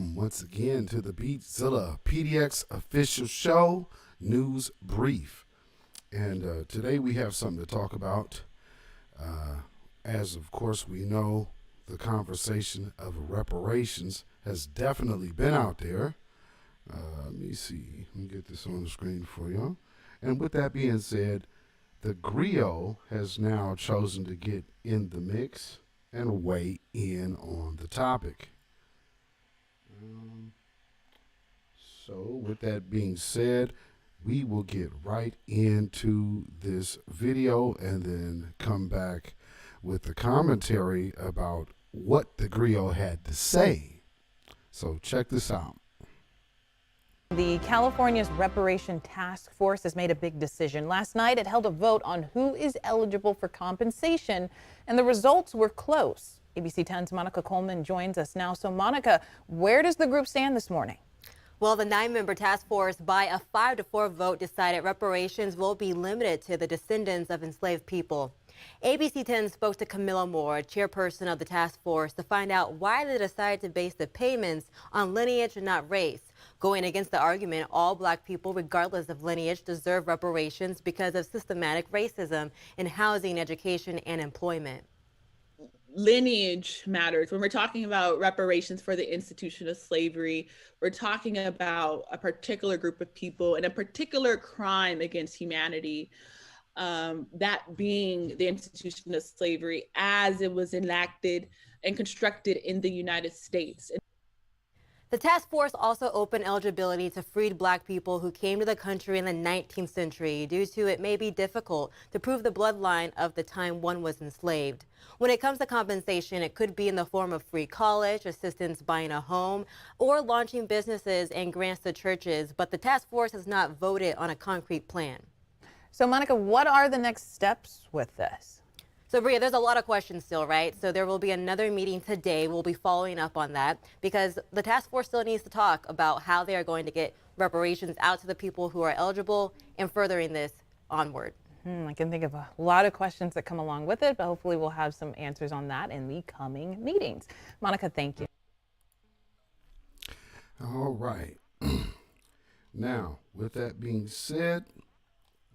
welcome once again to the beatzillapdx official show news brief. And today we have something to talk about. As of course we know, the conversation of reparations has definitely been out there. Let me see. Let me get this on the screen for you. And with that being said, the Grio has now chosen to get in the mix and weigh in on the topic. So with that being said, we will get right into this video and then come back with the commentary about what the Grio had to say. So check this out. The California's Reparation Task Force has made a big decision. Last night, it held a vote on who is eligible for compensation, and the results were close. ABC 10's Monica Coleman joins us now. So, Monica, where does the group stand this morning? Well, the 9-member task force, by a 5-4 vote, decided reparations will be limited to the descendants of enslaved people. ABC 10 spoke to Camilla Moore, chairperson of the task force, to find out why they decided to base the payments on lineage and not race. Going against the argument, all Black people, regardless of lineage, deserve reparations because of systematic racism in housing, education, and employment. Lineage matters. When we're talking about reparations for the institution of slavery, we're talking about a particular group of people and a particular crime against humanity, that being the institution of slavery as it was enacted and constructed in the United States. The task force also opened eligibility to freed Black people who came to the country in the 19th century due to it may be difficult to prove the bloodline of the time one was enslaved. When it comes to compensation, it could be in the form of free college, assistance buying a home, or launching businesses and grants to churches, but the task force has not voted on a concrete plan. So, Monica, what are the next steps with this? So, Bria, there's a lot of questions still, right? So there will be another meeting today. We'll be following up on that because the task force still needs to talk about how they are going to get reparations out to the people who are eligible and furthering this onward. I can think of a lot of questions that come along with it, but hopefully we'll have some answers on that in the coming meetings. Monica, thank you. All right. Now, with that being said,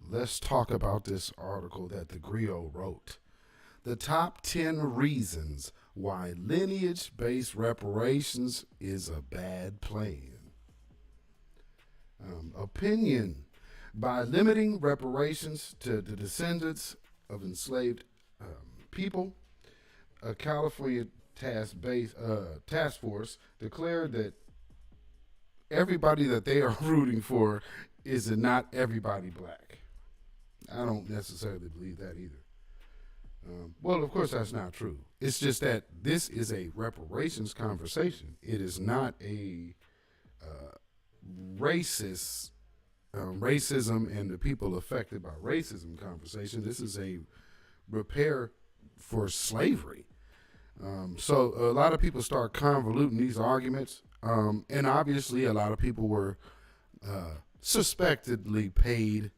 let's talk about this article that the Grio wrote. The top 10 reasons why lineage-based reparations is a bad plan. Opinion. By limiting reparations to the descendants of enslaved people, a California task force declared that everybody that they are rooting for is not everybody Black. I don't necessarily believe that either. Well, of course, that's not true. It's just that this is a reparations conversation. It is not a racism and the people affected by racism conversation. This is a repair for slavery. So a lot of people start convoluting these arguments, and obviously a lot of people were suspectedly paid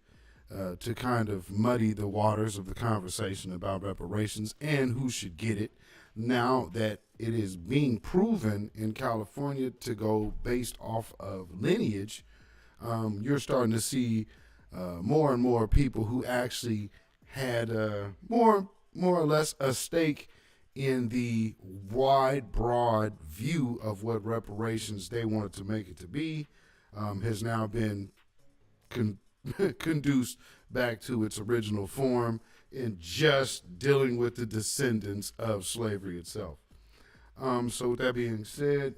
to kind of muddy the waters of the conversation about reparations and who should get it. Now that it is being proven in California to go based off of lineage, you're starting to see more and more people who actually had more or less a stake in the wide, broad view of what reparations they wanted to make it to be, has now been conduced back to its original form in just dealing with the descendants of slavery itself. So with that being said,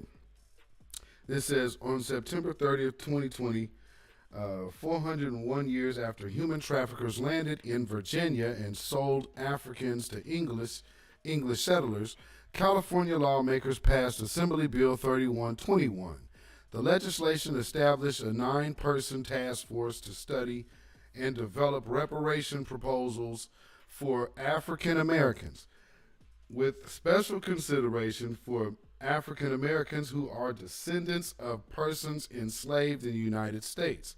this says on September 30th, 2020, 401 years after human traffickers landed in Virginia and sold Africans to English settlers, California lawmakers passed Assembly Bill 3121. The legislation established a 9-person task force to study and develop reparation proposals for African Americans, with special consideration for African Americans who are descendants of persons enslaved in the United States.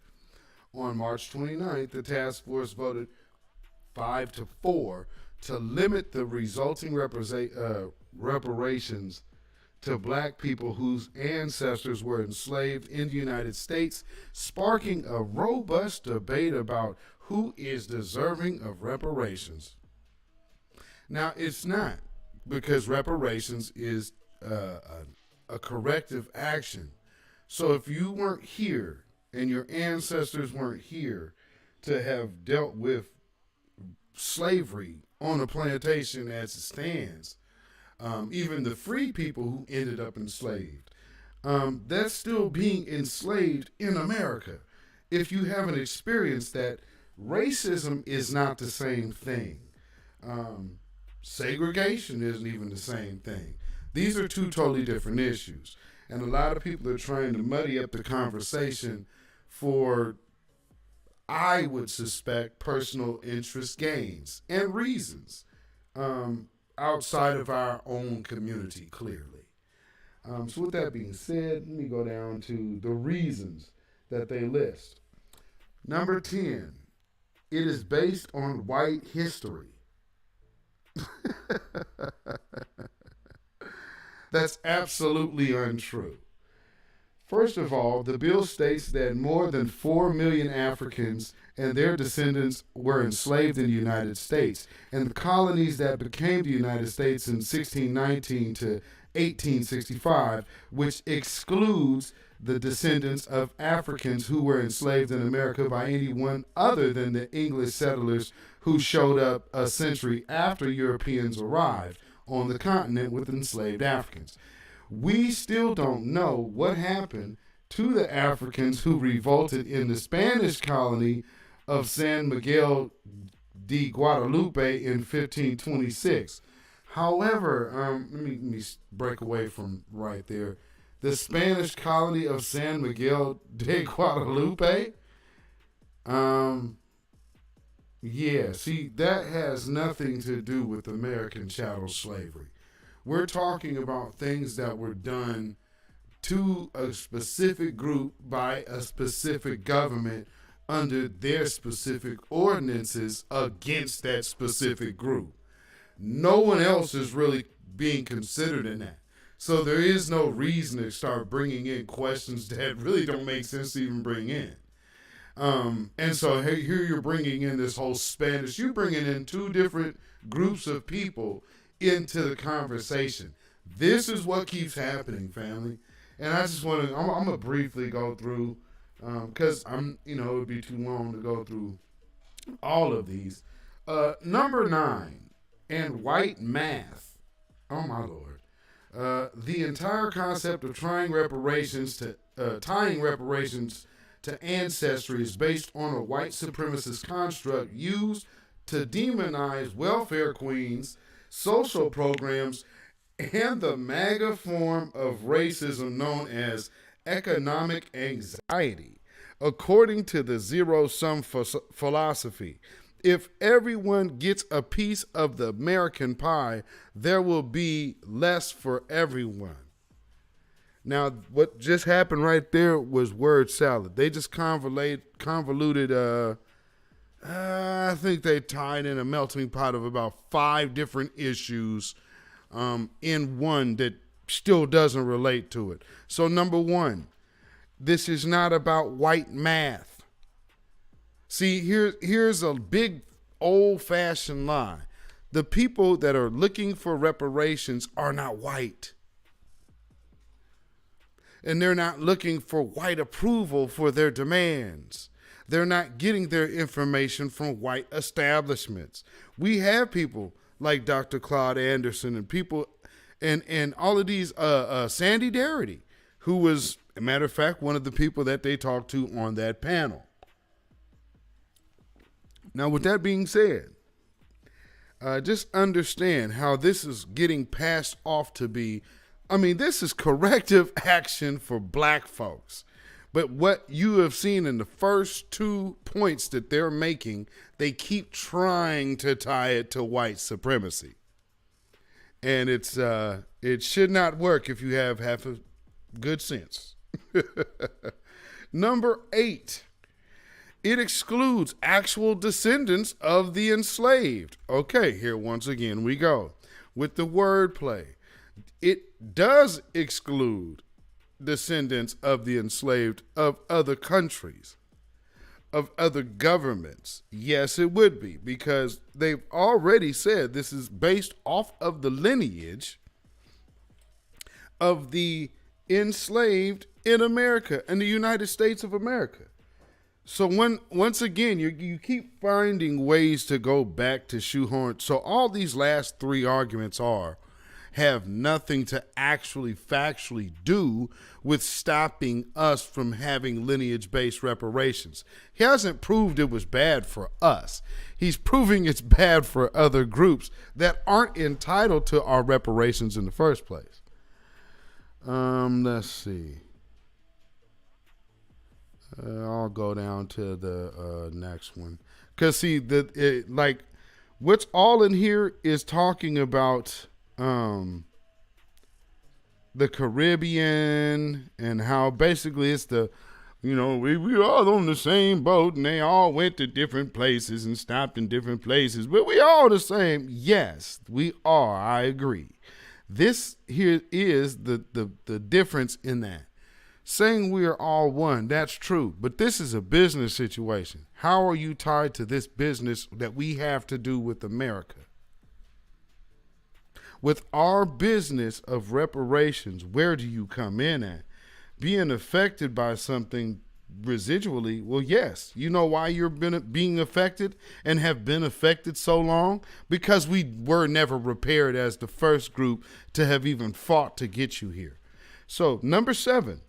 On March 29th, the task force voted 5-4 to limit the resulting reparations to black people whose ancestors were enslaved in the United States, sparking a robust debate about who is deserving of reparations. Now, it's not, because reparations is a corrective action. So if you weren't here and your ancestors weren't here to have dealt with slavery on a plantation as it stands, even the free people who ended up enslaved, that's still being enslaved in America. If you haven't experienced that, racism is not the same thing. Segregation isn't even the same thing. These are two totally different issues. And a lot of people are trying to muddy up the conversation for, I would suspect, personal interest gains and reasons outside of our own community, clearly. So with that being said, let me go down to the reasons that they list. Number 10, it is based on white history. That's absolutely untrue. First of all, the bill states that more than 4 million Africans and their descendants were enslaved in the United States, and the colonies that became the United States in 1619 to 1865, which excludes the descendants of Africans who were enslaved in America by anyone other than the English settlers who showed up a century after Europeans arrived on the continent with enslaved Africans. We still don't know what happened to the Africans who revolted in the Spanish colony of San Miguel de Guadalupe in 1526. However, let me break away from right there. The Spanish colony of San Miguel de Guadalupe? Yeah, see, that has nothing to do with American chattel slavery. We're talking about things that were done to a specific group by a specific government under their specific ordinances against that specific group. No one else is really being considered in that. So there is no reason to start bringing in questions that really don't make sense to even bring in. And so here you're bringing in this whole Spanish. You're bringing in two different groups of people into the conversation. This is what keeps happening, family. And I just want to, I'm going to briefly go through, because it would be too long to go through all of these. Number 9, and white math. Oh my Lord. The entire concept of tying reparations to ancestry is based on a white supremacist construct used to demonize welfare queens, social programs, and the MAGA form of racism known as economic anxiety. According to the zero-sum philosophy, if everyone gets a piece of the American pie, there will be less for everyone. Now, what just happened right there was word salad. They just convoluted, I think they tied in a melting pot of about 5 different issues in one that still doesn't relate to it. So number 1, this is not about white math. See, here's a big old-fashioned lie. The people that are looking for reparations are not white. And they're not looking for white approval for their demands. They're not getting their information from white establishments. We have people like Dr. Claude Anderson and people and all of these, Sandy Darity, who was, a matter of fact, one of the people that they talked to on that panel. Now, with that being said, just understand how this is getting passed off to be, this is corrective action for black folks. But what you have seen in the first 2 points that they're making, they keep trying to tie it to white supremacy. And it should not work if you have half a good sense. Number 8. It excludes actual descendants of the enslaved. Okay, here once again we go with the wordplay. It does exclude descendants of the enslaved of other countries, of other governments. Yes, it would be, because they've already said this is based off of the lineage of the enslaved in America, in the United States of America. So once again, you keep finding ways to go back to shoehorn. So all these last three arguments have nothing to actually factually do with stopping us from having lineage-based reparations. He hasn't proved it was bad for us. He's proving it's bad for other groups that aren't entitled to our reparations in the first place. Let's see. I'll go down to the next one. Because, see, what's all in here is talking about the Caribbean and how basically it's we all on the same boat and they all went to different places and stopped in different places, but we all the same. Yes, we are. I agree. This here is the difference in that. Saying we are all one, that's true, but this is a business situation. How are you tied to this business that we have to do with America? With our business of reparations, where do you come in at? Being affected by something residually, well, yes. You know why you're being affected and have been affected so long? Because we were never repaired as the first group to have even fought to get you here. So, number 7.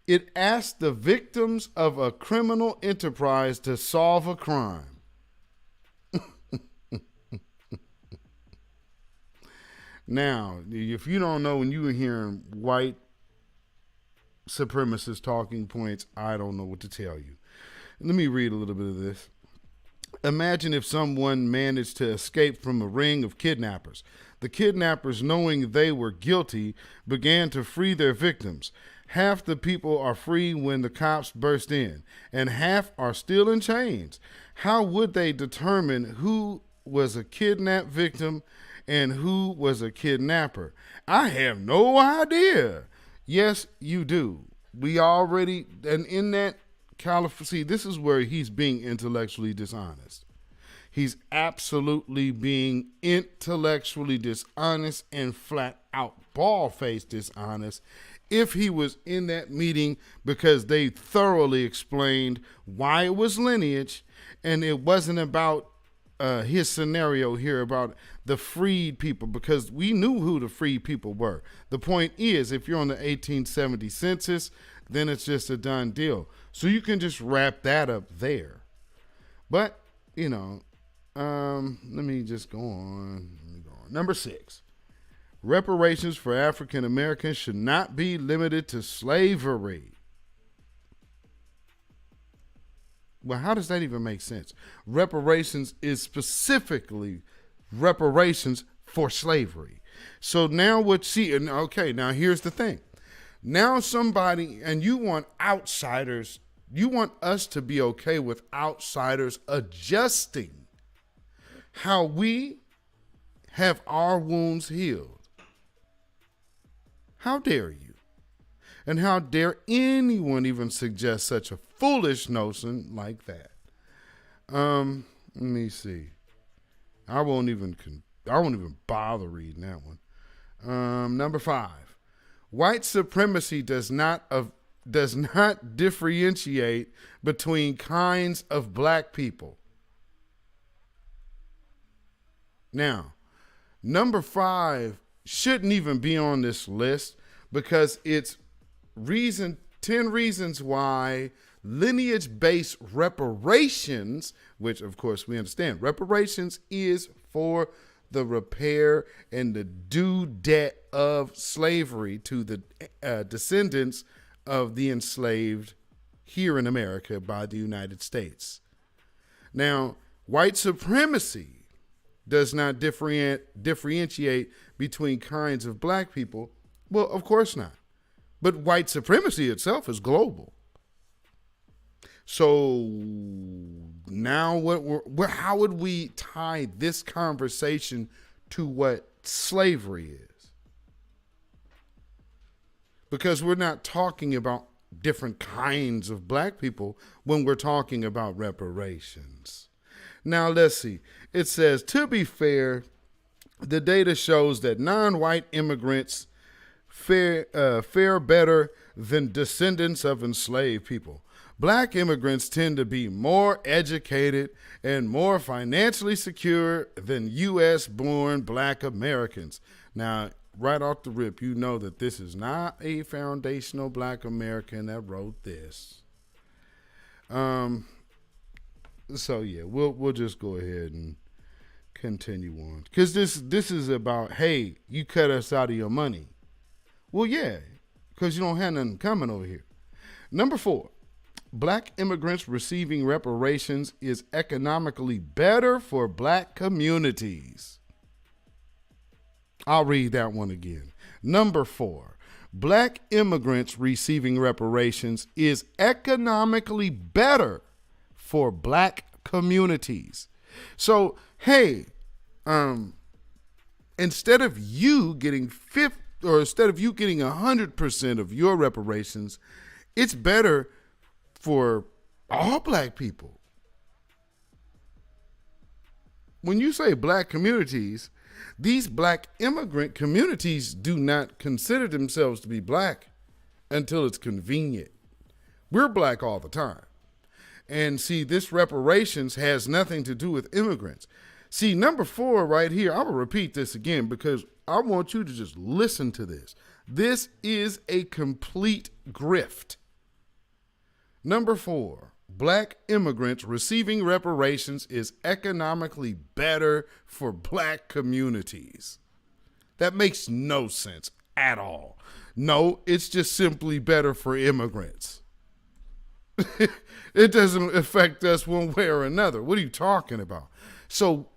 It asked the victims of a criminal enterprise to solve a crime. Now, if you don't know, when you were hearing white supremacist talking points, I don't know what to tell you. Let me read a little bit of this. Imagine if someone managed to escape from a ring of kidnappers. The kidnappers, knowing they were guilty, began to free their victims. Half the people are free when the cops burst in, and half are still in chains. How would they determine who was a kidnapped victim and who was a kidnapper? I have no idea. Yes, you do. We already, and in that California, see, this is where he's being intellectually dishonest. He's absolutely being intellectually dishonest and flat out bald-faced dishonest. If he was in that meeting, because they thoroughly explained why it was lineage, and it wasn't about his scenario here about the freed people, because we knew who the freed people were. The point is, if you're on the 1870 census, then it's just a done deal. So you can just wrap that up there. But, let me just go on. Number 6. Reparations for African Americans should not be limited to slavery. Well, how does that even make sense? Reparations is specifically reparations for slavery. So now now here's the thing. Now somebody, and you want outsiders, you want us to be okay with outsiders adjusting how we have our wounds healed. How dare you? And how dare anyone even suggest such a foolish notion like that? Let me see. I won't even bother reading that one. Number 5. White supremacy does not differentiate between kinds of black people. Now, number 5 shouldn't even be on this list, because it's 10 reasons why lineage-based reparations, which of course we understand, reparations is for the repair and the due debt of slavery to the descendants of the enslaved here in America by the United States. Now, white supremacy does not differentiate between kinds of black people. Well, of course not. But white supremacy itself is global. So now how would we tie this conversation to what slavery is? because we're not talking about different kinds of black people when we're talking about reparations. Now, let's see. It says, to be fair, the data shows that non-white immigrants fare better than descendants of enslaved people. Black immigrants tend to be more educated and more financially secure than U.S.-born black Americans. Now, right off the rip, you know that this is not a foundational black American that wrote this. So yeah, we'll just go ahead and continue on, because this is about, hey, you cut us out of your money. Well, yeah, because you don't have nothing coming over here. Number 4, black immigrants receiving reparations is economically better for black communities. I'll read that one again. Number 4, black immigrants receiving reparations is economically better for black communities. So, hey, instead of you getting 100% of your reparations, it's better for all black people. When you say black communities, these black immigrant communities do not consider themselves to be black until it's convenient. We're black all the time. And see, this reparations has nothing to do with immigrants. See, number 4 right here, I'm going to repeat this again because I want you to just listen to this. This is a complete grift. Number 4, black immigrants receiving reparations is economically better for black communities. That makes no sense at all. No, it's just simply better for immigrants. It doesn't affect us one way or another. What are you talking about? So,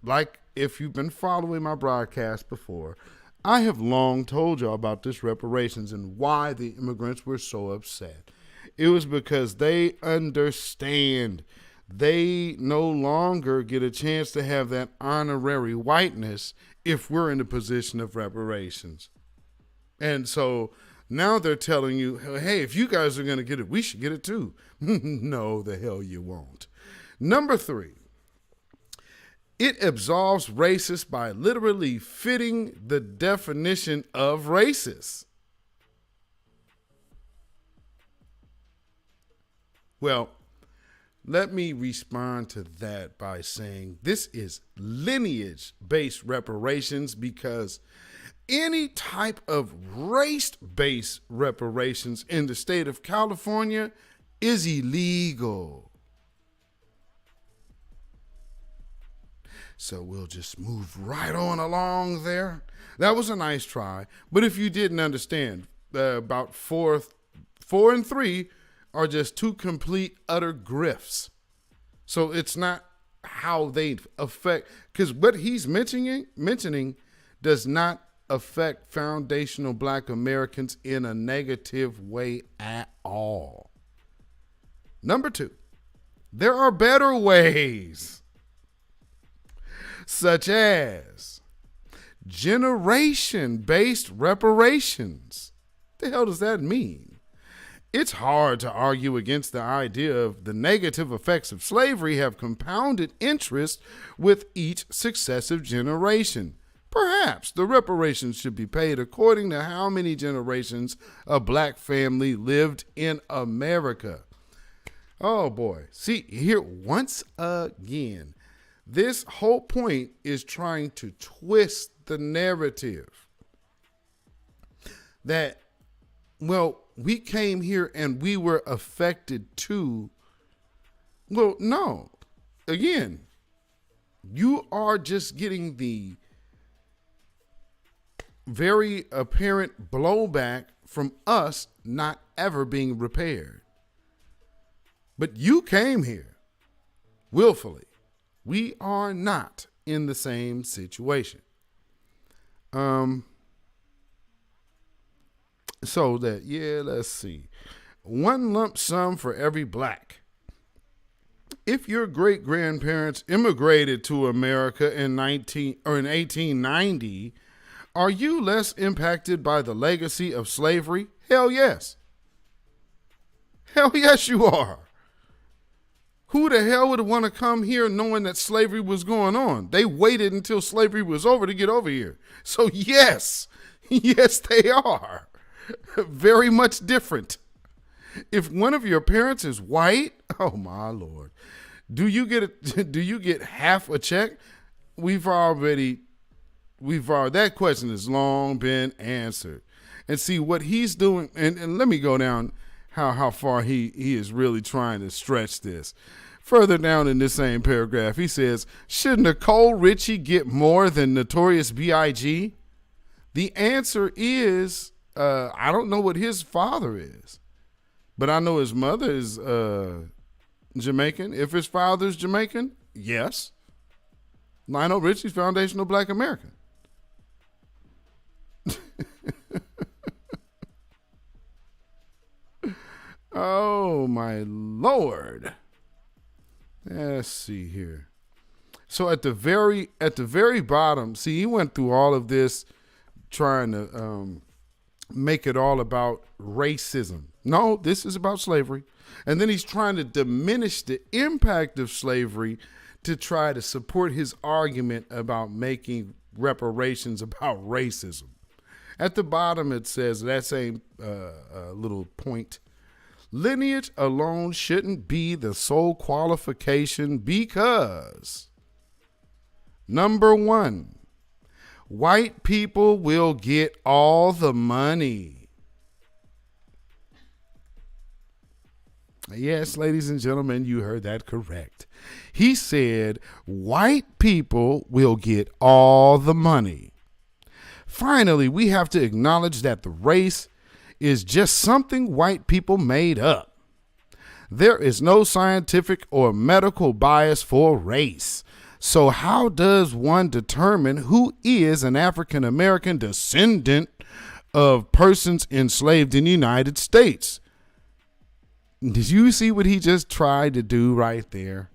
like, if you've been following my broadcast before, I have long told y'all about this reparations and why the immigrants were so upset. It was because they understand they no longer get a chance to have that honorary whiteness if we're in a position of reparations. And so now they're telling you, hey, if you guys are going to get it, we should get it too. No, the hell you won't. Number 3, it absolves racists by literally fitting the definition of racist. Well, let me respond to that by saying this is lineage-based reparations, because any type of race-based reparations in the state of California is illegal. So we'll just move right on along there. That was a nice try. But if you didn't understand, about 4 and 3 are just 2 complete utter grifts. So it's not how they affect, because what he's mentioning does not affect foundational black Americans in a negative way at all. Number 2, there are better ways, such as generation-based reparations. The hell does that mean? It's hard to argue against the idea of the negative effects of slavery have compounded interest with each successive generation. Perhaps the reparations should be paid according to how many generations a black family lived in America. Oh boy. See, here once again, this whole point is trying to twist the narrative that, well, we came here and we were affected too. Well, no. Again, you are just getting the very apparent blowback from us not ever being repaired. But you came here willfully. We are not in the same situation. So that, yeah, let's see. 1 lump sum for every black. If your great-grandparents immigrated to America in 1890, Are you less impacted by the legacy of slavery? Hell yes. Hell yes, you are. Who the hell would want to come here knowing that slavery was going on? They waited until slavery was over to get over here. So yes, yes, they are. Very much different. If one of your parents is white, oh my Lord, do you get half a check? That question has long been answered. And see what he's doing, and let me go down how far he is really trying to stretch this. Further down in this same paragraph, he says, should Nicole Richie get more than Notorious B.I.G.? The answer is, I don't know what his father is, but I know his mother is Jamaican. If his father's Jamaican, yes. Lionel Richie's foundational Black American. Oh my Lord. Let's see here. So at the very bottom, see, he went through all of this trying to make it all about racism. No, this is about slavery. And then he's trying to diminish the impact of slavery to try to support his argument about making reparations about racism. At the bottom, it says that same little point. Lineage alone shouldn't be the sole qualification because, number one, white people will get all the money. Yes, ladies and gentlemen, you heard that correct. He said white people will get all the money. Finally, we have to acknowledge that the race is just something white people made up. There is no scientific or medical bias for race. So how does one determine who is an African American descendant of persons enslaved in the United States? Did you see what he just tried to do right there?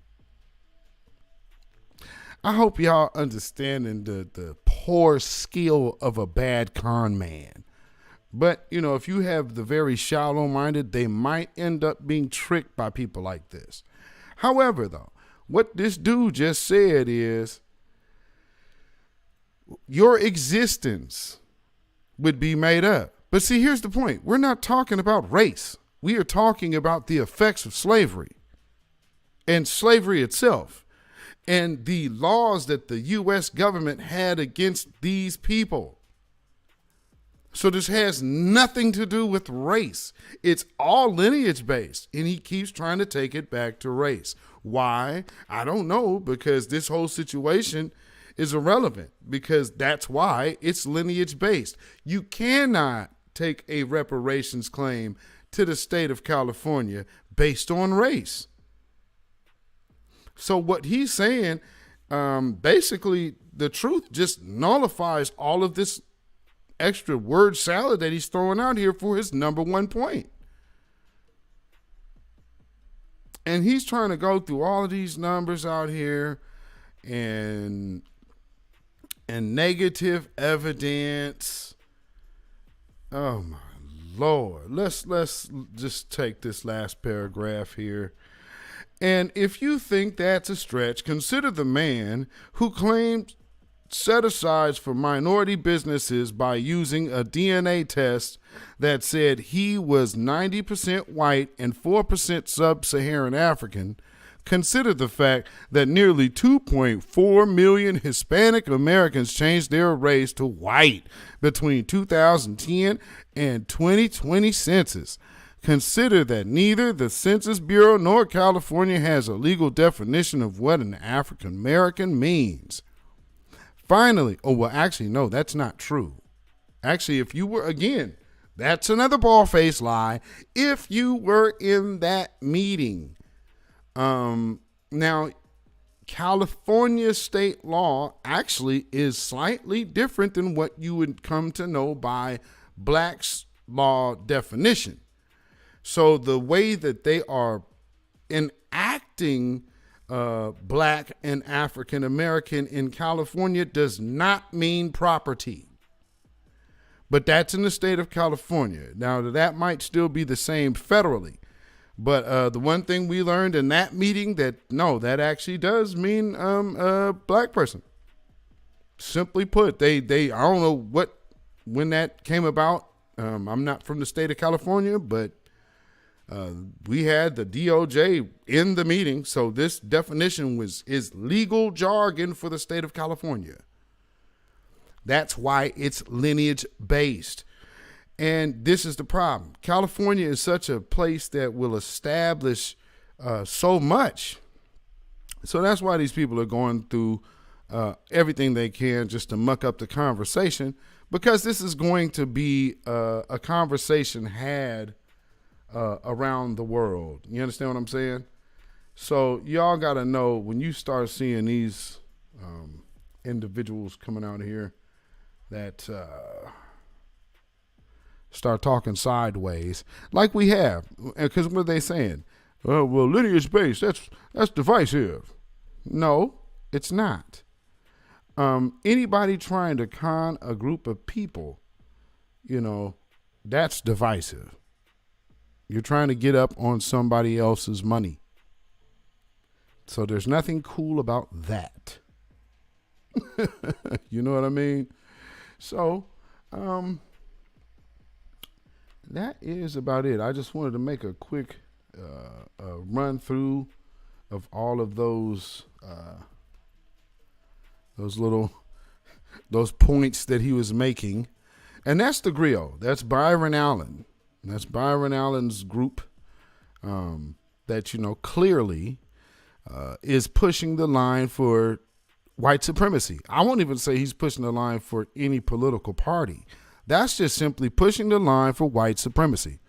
I hope y'all understanding the poor skill of a bad con man. But, you know, if you have the very shallow-minded, they might end up being tricked by people like this. However, though, what this dude just said is your existence would be made up. But see, here's the point. We're not talking about race. We are talking about the effects of slavery and slavery itself and the laws that the U.S. government had against these people. So this has nothing to do with race. It's all lineage based, and he keeps trying to take it back to race. Why? I don't know, because this whole situation is irrelevant, because that's why it's lineage based. You cannot take a reparations claim to the state of California based on race. So what he's saying, basically the truth just nullifies all of this extra word salad that he's throwing out here for his number one point. And he's trying to go through all of these numbers out here and negative evidence. Oh my Lord. Let's just take this last paragraph here. And if you think that's a stretch, consider the man who claimed set-asides for minority businesses by using a DNA test that said he was 90% white and 4% sub-Saharan African. Consider the fact that nearly 2.4 million Hispanic Americans changed their race to white between 2010 and 2020 census. Consider that neither the Census Bureau nor California has a legal definition of what an African American means. Finally, actually, no, that's not true. Actually, if you were, again, that's another bald-faced lie. If you were in that meeting, now, California state law actually is slightly different than what you would come to know by Black's law definition. So the way that they are enacting Black and African American in California does not mean property. But that's in the state of California. Now, that might still be the same federally. But the one thing we learned in that meeting that, no, that actually does mean a black person. Simply put, they I don't know when that came about. I'm not from the state of California, but we had the DOJ in the meeting. So this definition is legal jargon for the state of California. That's why it's lineage based. And this is the problem. California is such a place that will establish so much. So that's why these people are going through everything they can just to muck up the conversation, because this is going to be a conversation had around the world. You understand what I'm saying? So y'all got to know, when you start seeing these individuals coming out here that start talking sideways, like we have, because what are they saying? Well, lineage based, that's divisive. No, it's not. Anybody trying to con a group of people, that's divisive. You're trying to get up on somebody else's money. So there's nothing cool about that. You know what I mean? So, that is about it. I just wanted to make a quick run through of all of those points that he was making. And that's the Grio. That's Byron Allen. That's Byron Allen's group that, clearly is pushing the line for white supremacy. I won't even say he's pushing the line for any political party. That's just simply pushing the line for white supremacy.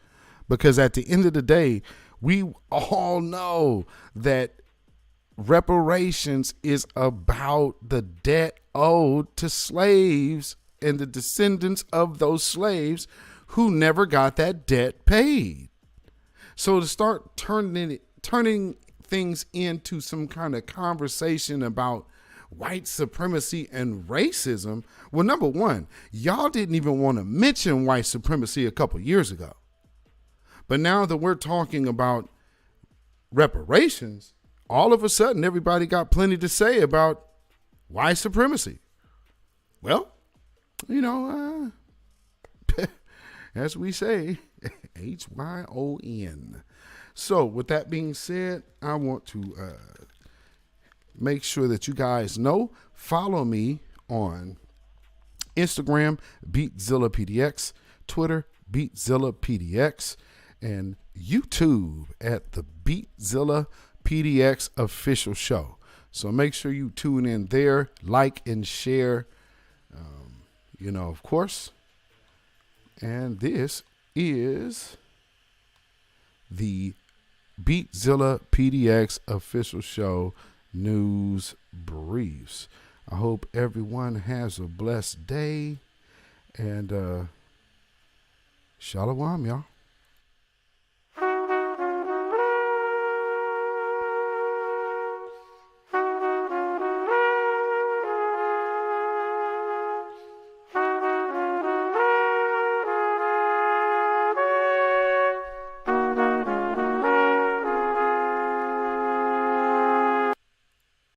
Because at the end of the day, we all know that reparations is about the debt owed to slaves and the descendants of those slaves who never got that debt paid. So to start turning things into some kind of conversation about white supremacy and racism, well, number one, y'all didn't even want to mention white supremacy a couple years ago. But now that we're talking about reparations, all of a sudden everybody got plenty to say about white supremacy. Well, as we say, HYON. So with that being said, I want to make sure that you guys know, follow me on Instagram, beatzillapdx, Twitter, beatzillapdx, and YouTube at the Beatzilla PDX official show. So make sure you tune in there, like and share, of course. And this is the Beatzilla PDX official show news briefs. I hope everyone has a blessed day, and shalom, y'all.